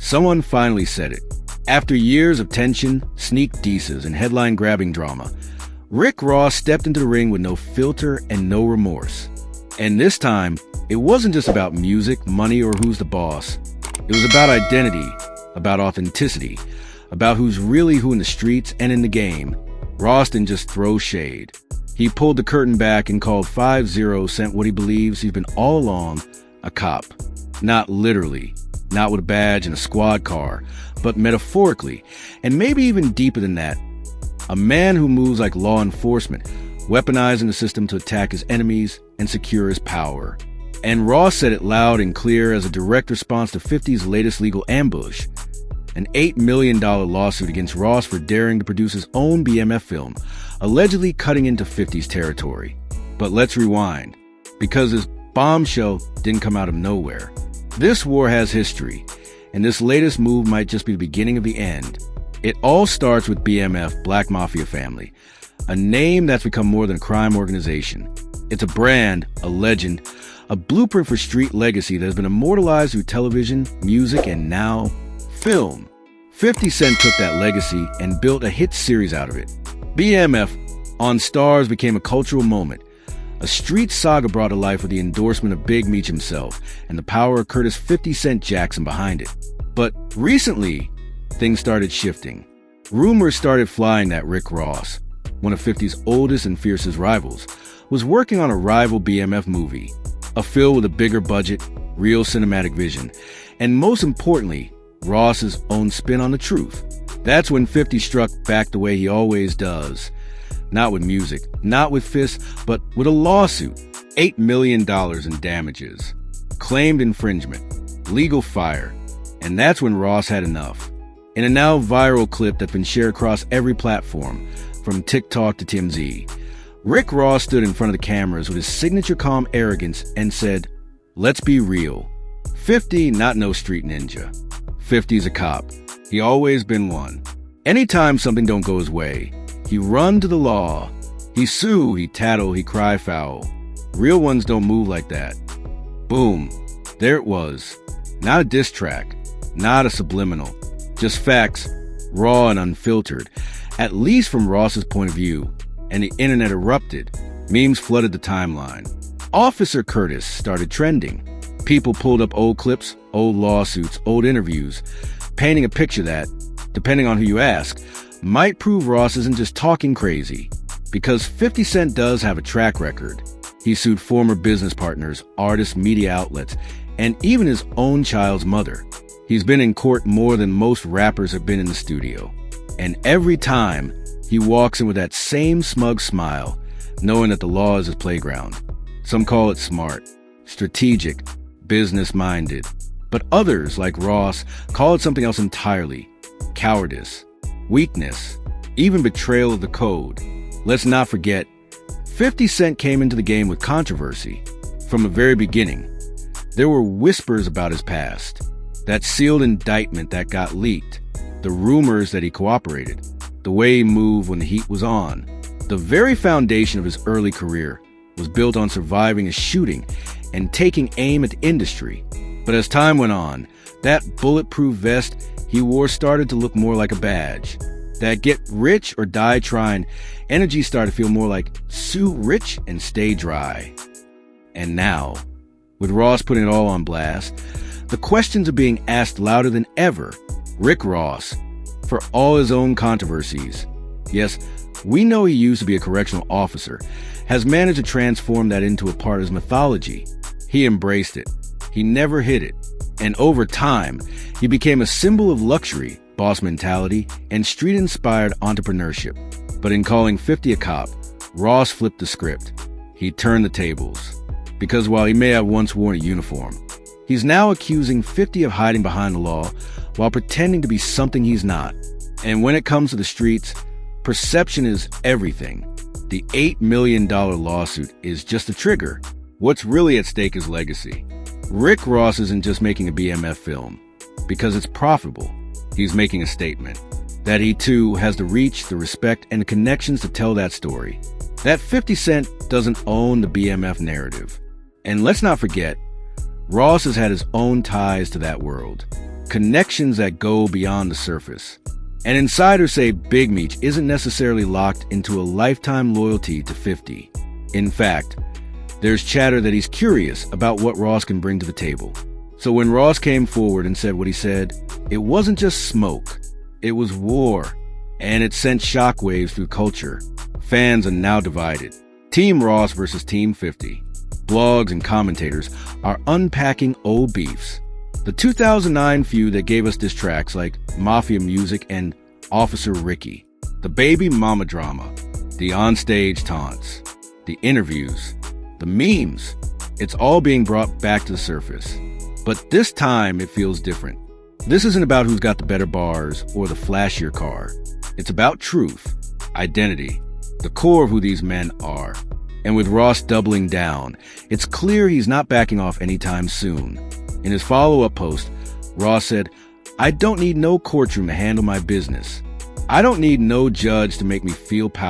Someone finally said it. After years of tension, sneak disses, and headline-grabbing drama, Rick Ross stepped into the ring with no filter and no remorse. And this time, it wasn't just about music, money, or who's the boss. It was about identity, about authenticity, about who's really who in the streets and in the game. Ross didn't just throw shade. He pulled the curtain back and called 5-0 Cent what he believes he's been all along, a cop. Not literally, not with a badge and a squad car, but metaphorically, and maybe even deeper than that. A man who moves like law enforcement, weaponizing the system to attack his enemies and secure his power. And Ross said it loud and clear as a direct response to 50's latest legal ambush. An $8 million lawsuit against Ross for daring to produce his own BMF film, allegedly cutting into 50's territory. But let's rewind, because this bombshell didn't come out of nowhere. This war has history, and this latest move might just be the beginning of the end. It all starts with BMF, Black Mafia Family, a name that's become more than a crime organization. It's a brand, a legend, a blueprint for street legacy that has been immortalized through television, music, and now film. 50 Cent took that legacy and built a hit series out of it. BMF on Stars became a cultural moment. A street saga brought to life with the endorsement of Big Meech himself and the power of Curtis 50 Cent Jackson behind it. But recently, things started shifting. Rumors started flying that Rick Ross, one of 50's oldest and fiercest rivals, was working on a rival BMF movie, a film with a bigger budget, real cinematic vision, and most importantly, Ross's own spin on the truth. That's when 50 struck back the way he always does. Not with music, not with fists, but with a lawsuit. $8 million in damages. Claimed infringement. Legal fire. And that's when Ross had enough. In a now viral clip that's been shared across every platform, from TikTok to TMZ, Rick Ross stood in front of the cameras with his signature calm arrogance and said, "Let's be real. 50, not no street ninja. 50's a cop. He always been one. Anytime something don't go his way, he run to the law. He sue, he tattle, he cry foul. Real ones don't move like that." Boom. There it was. Not a diss track. Not a subliminal. Just facts, raw and unfiltered, at least from Ross's point of view. And the internet erupted. Memes flooded the timeline. Officer Curtis started trending. People pulled up old clips, old lawsuits, old interviews, painting a picture that, depending on who you ask, might prove Ross isn't just talking crazy. Because 50 Cent does have a track record. He sued former business partners, artists, media outlets, and even his own child's mother. He's been in court more than most rappers have been in the studio. And every time, he walks in with that same smug smile, knowing that the law is his playground. Some call it smart, strategic, business-minded. But others, like Ross, call it something else entirely. Cowardice, weakness, even betrayal of the code. Let's not forget, 50 Cent came into the game with controversy. From the very beginning, there were whispers about his past. That sealed indictment that got leaked. The rumors that he cooperated. The way he moved when the heat was on. The very foundation of his early career was built on surviving a shooting and taking aim at the industry. But as time went on, that bulletproof vest he wore started to look more like a badge. That get rich or die trying energy started to feel more like sue rich and stay dry. And now, with Ross putting it all on blast, the questions are being asked louder than ever. Rick Ross, for all his own controversies. Yes, we know he used to be a correctional officer, has managed to transform that into a part of his mythology. He embraced it. He never hid it. And over time, he became a symbol of luxury, boss mentality, and street-inspired entrepreneurship. But in calling 50 a cop, Ross flipped the script. He turned the tables. Because while he may have once worn a uniform, he's now accusing 50 of hiding behind the law while pretending to be something he's not. And when it comes to the streets, perception is everything. The $8 million lawsuit is just a trigger. What's really at stake is legacy. Rick Ross isn't just making a BMF film because it's profitable. He's making a statement that he too has the reach, the respect, and the connections to tell that story. That 50 Cent doesn't own the BMF narrative. And let's not forget, Ross has had his own ties to that world. connections that go beyond the surface. And insiders say Big Meech isn't necessarily locked into a lifetime loyalty to 50. In fact, there's chatter that he's curious about what Ross can bring to the table. So when Ross came forward and said what he said, it wasn't just smoke, it was war, and it sent shockwaves through culture. Fans are now divided. Team Ross versus Team 50. Blogs and commentators are unpacking old beefs. The 2009 feud that gave us diss tracks like Mafia Music and Officer Ricky. The baby mama drama. The onstage taunts. The interviews. The memes. It's all being brought back to the surface. But this time it feels different. This isn't about who's got the better bars or the flashier car. It's about truth, identity, the core of who these men are. And with Ross doubling down, it's clear he's not backing off anytime soon. In his follow-up post, Ross said, "I don't need no courtroom to handle my business. I don't need no judge to make me feel powerful.